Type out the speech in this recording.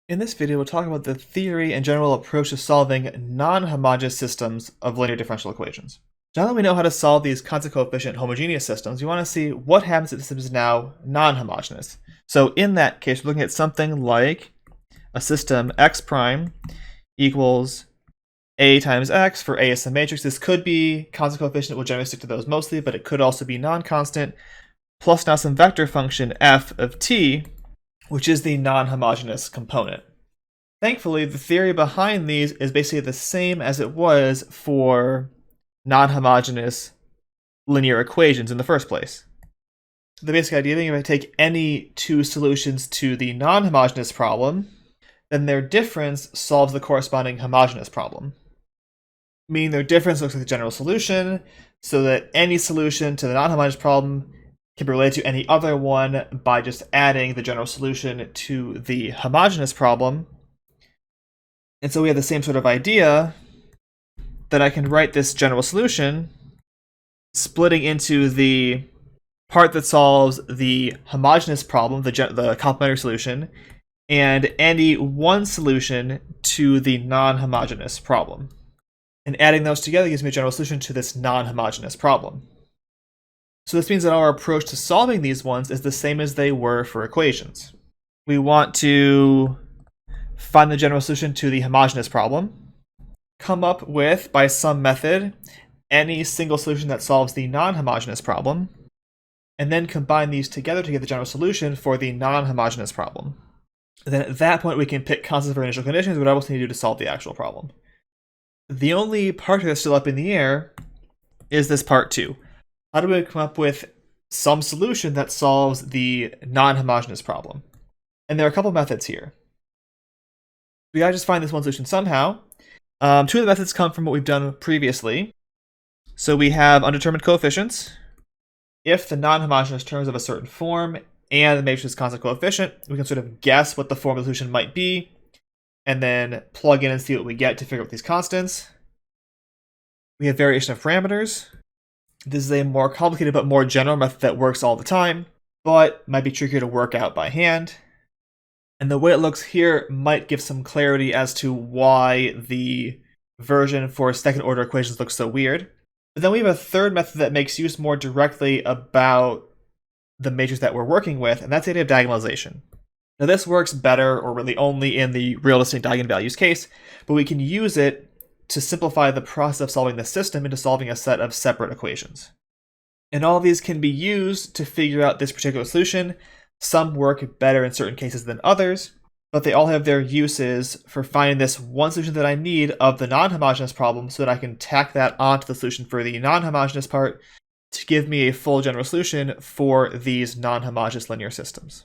In this video, we'll talk about the theory and general approach to solving non-homogeneous systems of linear differential equations. Now that we know how to solve these constant coefficient homogeneous systems, we want to see what happens if the system is now non-homogeneous. So in that case, we're looking at something like a system x prime equals a times x, for a is some matrix. This could be constant coefficient, we'll generally stick to those mostly, but it could also be non-constant, plus now some vector function f of t, which is the non-homogeneous component. Thankfully, the theory behind these is basically the same as it was for non-homogeneous linear equations in the first place. The basic idea being if I take any two solutions to the non-homogeneous problem, then their difference solves the corresponding homogeneous problem. Meaning their difference looks like the general solution, so that any solution to the non-homogeneous problem can be related to any other one by just adding the general solution to the homogeneous problem. And so we have the same sort of idea that I can write this general solution splitting into the part that solves the homogeneous problem, the complementary solution, and any one solution to the non-homogeneous problem. And adding those together gives me a general solution to this non-homogeneous problem. So this means that our approach to solving these ones is the same as they were for equations. We want to find the general solution to the homogeneous problem, come up with, by some method, any single solution that solves the non-homogeneous problem, and then combine these together to get the general solution for the non-homogeneous problem. And then at that point we can pick constants for initial conditions, whatever else we need to do to solve the actual problem. The only part that's still up in the air is this part 2. How do we come up with some solution that solves the non-homogeneous problem? And there are a couple methods here. We gotta just find this one solution somehow. Two of the methods come from what we've done previously. So we have undetermined coefficients. If the non-homogeneous term is of a certain form and the matrix is constant coefficient, we can sort of guess what the form of the solution might be, and then plug in and see what we get to figure out these constants. We have variation of parameters. This is a more complicated but more general method that works all the time, but might be trickier to work out by hand. And the way it looks here might give some clarity as to why the version for second order equations looks so weird. But then we have a third method that makes use more directly about the matrix that we're working with, and that's the idea of diagonalization. Now this works better, or really only in the realistic eigenvalues case, but we can use it to simplify the process of solving the system into solving a set of separate equations. And all of these can be used to figure out this particular solution. Some work better in certain cases than others, but they all have their uses for finding this one solution that I need of the non-homogeneous problem so that I can tack that onto the solution for the non-homogeneous part to give me a full general solution for these non-homogeneous linear systems.